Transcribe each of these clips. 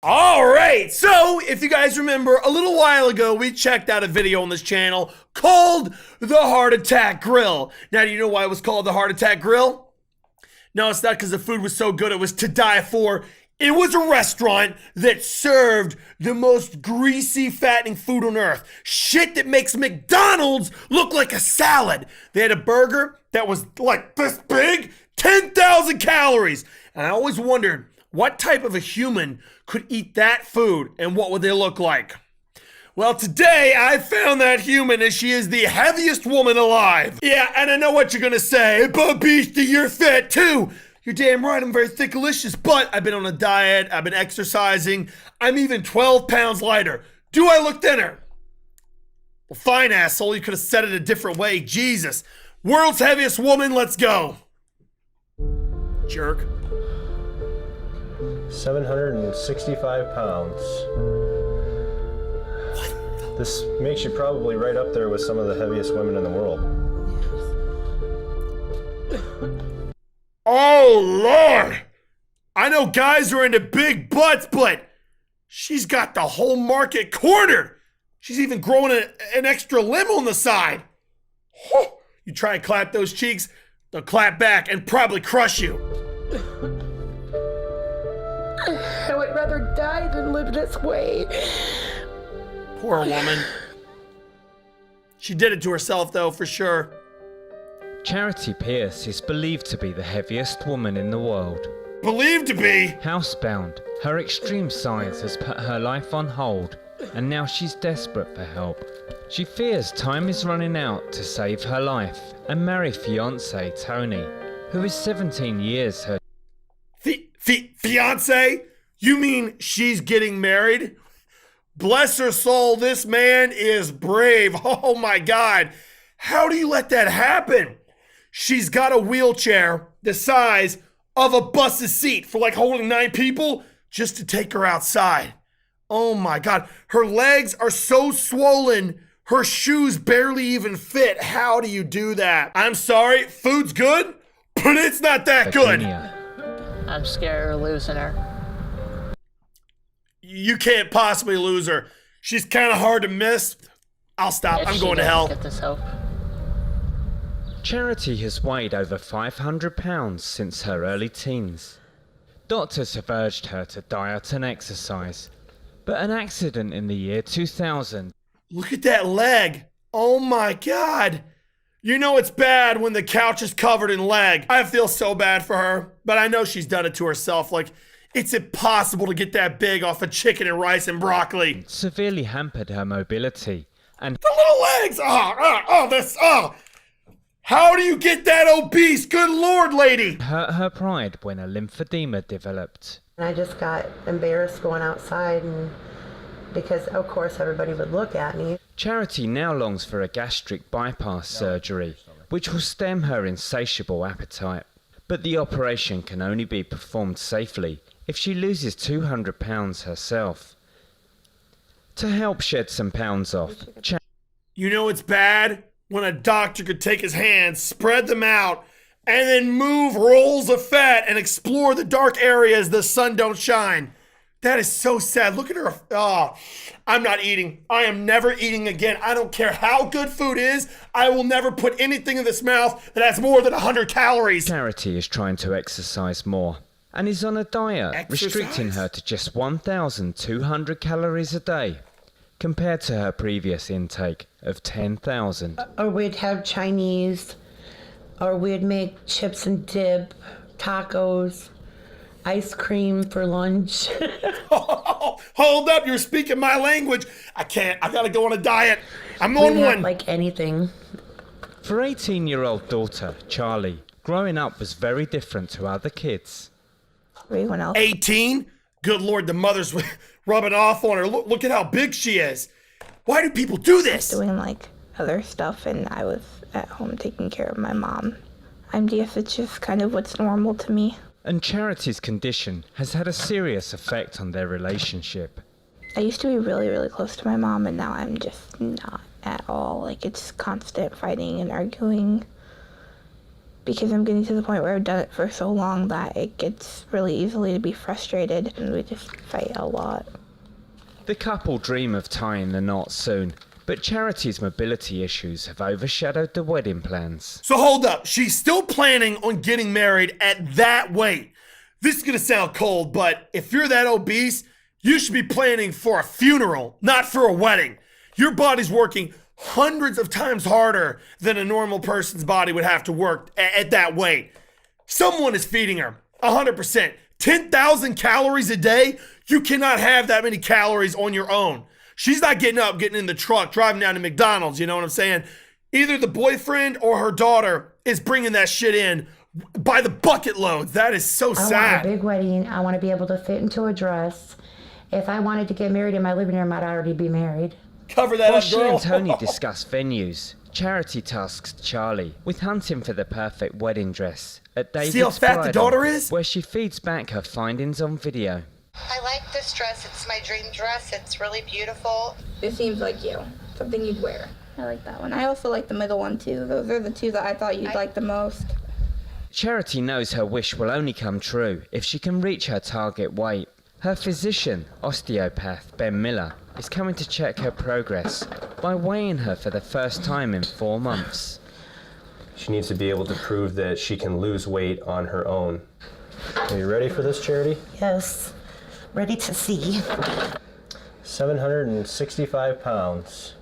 All right, so if you guys remember, a little while ago, we checked out a video on this channel called the Heart Attack Grill. Now, do you know why it was called the Heart Attack Grill? No, it's not because the food was so good, it was to die for. It was a restaurant that served the most greasy, fattening food on earth. Shit that makes McDonald's look like a salad. They had a burger that was like this big, 10,000 calories. And I always wondered, what type of a human could eat that food and what would they look like? Well, today I found that human and she is the heaviest woman alive. Yeah, and I know what you're gonna say, but Beastie, you're fat too. You're damn right, I'm very thickalicious, but I've been on a diet, I've been exercising, I'm even 12 pounds lighter. Do I look thinner? Well, fine, asshole, you could have said it a different way. Jesus. World's heaviest woman, let's go. Jerk. 765 pounds. This makes you probably right up there with some of the heaviest women in the world. Oh, Lord. I know guys are into big butts, but she's got the whole market cornered. She's even growing an extra limb on the side. You try and clap those cheeks, they'll clap back and probably crush you. I would rather die than live this way. Poor woman. She did it to herself, though, for sure. Charity Pierce is believed to be the heaviest woman in the world. Believed to be? Housebound, her extreme size has put her life on hold, and now she's desperate for help. She fears time is running out to save her life and marry fiancé Tony, who is 17 years her Fiance? You mean she's getting married? Bless her soul, this man is brave. Oh my God. How do you let that happen? She's got a wheelchair the size of a bus's seat for like holding 9 people just to take her outside. Oh my God. Her legs are so swollen, her shoes barely even fit. How do you do that? I'm sorry, food's good, but it's not that good. Virginia. I'm scared of losing her. You can't possibly lose her. She's kind of hard to miss. I'll stop. If I'm she going to doesn't hell. Get this help. Charity has weighed over 500 pounds since her early teens. Doctors have urged her to diet and exercise, but an accident in the year 2000. Look at that leg. Oh my God. You know it's bad when the couch is covered in leg. I feel so bad for her, but I know she's done it to herself. Like, it's impossible to get that big off of chicken and rice and broccoli. Severely hampered her mobility and The little legs. How do you get that obese? Good Lord, lady. hurt her pride when a lymphedema developed. And I just got embarrassed going outside, and because of course everybody would look at me. Charity now longs for a gastric bypass surgery, which will stem her insatiable appetite. But the operation can only be performed safely if she loses 200 pounds herself. To help shed some pounds off, You know it's bad when a doctor could take his hands, spread them out, and then move rolls of fat and explore the dark areas the sun don't shine. That is so sad. Look at her. Oh, I'm not eating. I am never eating again. I don't care how good food is. I will never put anything in this mouth that has more than 100 calories. Charity is trying to exercise more and is on a diet, restricting her to just 1,200 calories a day, compared to her previous intake of 10,000. Or we'd have Chinese, or we'd make chips and dip, tacos, ice cream for lunch. Hold up, you're speaking my language. I can't. I gotta go on a diet. I'm We on didn't one. like anything. For 18-year-old daughter, Charlie, growing up was very different to other kids. Everyone else 18? Good Lord, the mother's rubbing off on her. Look at how big she is. Why do people do this? doing like other stuff, and I was at home taking care of my mom. I'm guess it's just kind of what's normal to me. And Charity's condition has had a serious effect on their relationship. I used to be really, really close to my mom, and now I'm just not at all. Like, it's constant fighting and arguing. because I'm getting to the point where I've done it for so long that it gets really easily to be frustrated, and we just fight a lot. The couple dream of tying the knot soon, but Charity's mobility issues have overshadowed the wedding plans. So hold up, she's still planning on getting married at that weight. This is gonna sound cold, but if you're that obese, you should be planning for a funeral, not for a wedding. Your body's working hundreds of times harder than a normal person's body would have to work at that weight. Someone is feeding her, 100%. 10,000 calories a day? You cannot have that many calories on your own. She's not getting up, getting in the truck, driving down to McDonald's, you know what I'm saying? Either the boyfriend or her daughter is bringing that shit in by the bucket loads. That is so I want sad. a big wedding. I want to be able to fit into a dress. If I wanted to get married in my living room, I'd already be married. Cover that While up, she girl. and Tony discuss venues, Charity tasks Charlie with hunting for the perfect wedding dress at David's See how fat the Bridal, daughter is? where she feeds back her findings on video. I like this dress. It's my dream dress. It's really beautiful. It seems like you. Something you'd wear. I like that one. I also like the middle one too. Those are the two that I thought you'd like the most. Charity knows her wish will only come true if she can reach her target weight. Her physician, osteopath Ben Miller, is coming to check her progress by weighing her for the first time in 4 months. She needs to be able to prove that she can lose weight on her own. Are you ready for this, Charity? Yes. Ready to see. 765 pounds.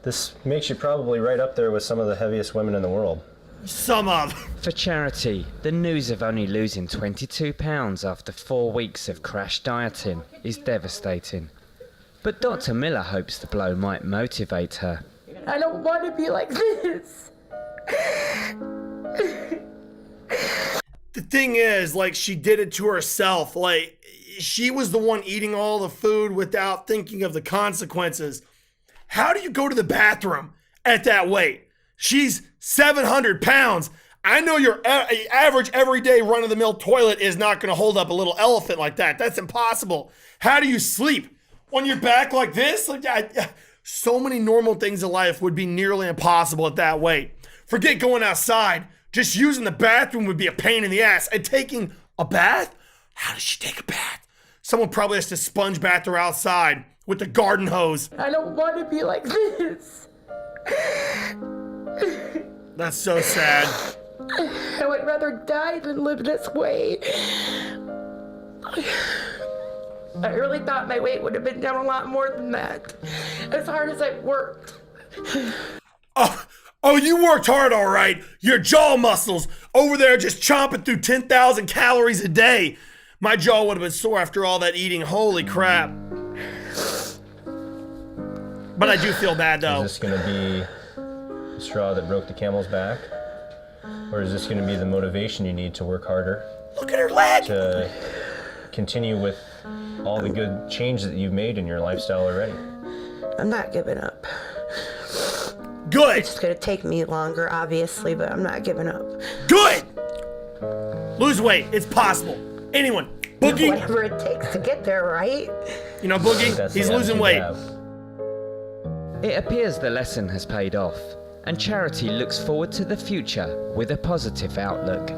This makes you probably right up there with some of the heaviest women in the world. Some of. For Charity, the news of only losing 22 pounds after 4 weeks of crash dieting is devastating. But Dr. Miller hopes the blow might motivate her. I don't want to be like this. The thing is, like, she did it to herself. Like, she was the one eating all the food without thinking of the consequences. How do you go to the bathroom at that weight? She's 700 pounds. I know your average everyday run-of-the-mill toilet is not going to hold up a little elephant like that. That's impossible. How do you sleep? On your back like this? So many normal things in life would be nearly impossible at that weight. Forget going outside. Just using the bathroom would be a pain in the ass. And taking a bath? How does she take a bath? Someone probably has to sponge bath her outside with the garden hose. I don't want to be like this. That's so sad. I would rather die than live this way. I really thought my weight would have been down a lot more than that. As hard as I've worked. Oh, you worked hard, all right. Your jaw muscles over there just chomping through 10,000 calories a day. My jaw would have been sore after all that eating. Holy crap. But I do feel bad, though. Is this going to be the straw that broke the camel's back? Or is this going to be the motivation you need to work harder Look at her leg. to continue with all the good change that you've made in your lifestyle already? I'm not giving up. Good. It's going to take me longer, obviously, but I'm not giving up. Good. Lose weight. It's possible. Anyone. Boogie. Whatever it takes to get there, right? You know, Boogie, That's he's the losing attitude weight. to have. It appears the lesson has paid off, and Charity looks forward to the future with a positive outlook.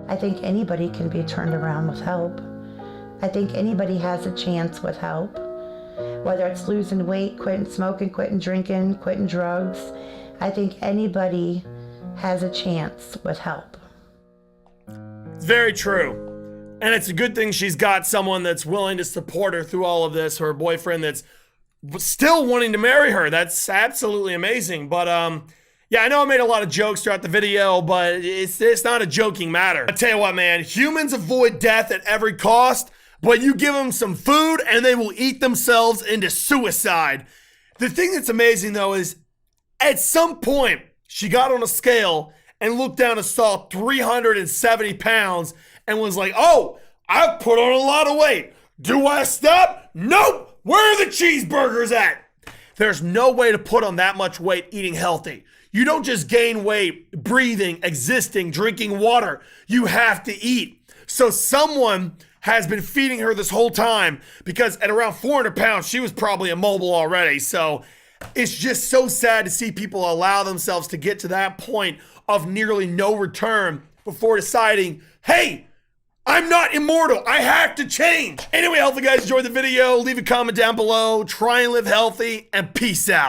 I think anybody can be turned around with help. I think anybody has a chance with help. Whether it's losing weight, quitting smoking, quitting drinking, quitting drugs, I think anybody has a chance with help. It's very true. And it's a good thing she's got someone that's willing to support her through all of this, her boyfriend that's still wanting to marry her. That's absolutely amazing. But yeah, I know I made a lot of jokes throughout the video, but it's not a joking matter. I tell you what, man, humans avoid death at every cost, but you give them some food and they will eat themselves into suicide. The thing that's amazing though is at some point she got on a scale and looked down and saw 370 pounds and was like, oh, I've put on a lot of weight. Do I stop? Nope. Where are the cheeseburgers at? There's no way to put on that much weight eating healthy. You don't just gain weight breathing, existing, drinking water. You have to eat. So someone has been feeding her this whole time because at around 400 pounds, she was probably immobile already. So It's just so sad to see people allow themselves to get to that point of nearly no return before deciding, hey, I'm not immortal. I have to change. Anyway, hopefully you guys enjoyed the video. Leave a comment down below. Try and live healthy, and peace out.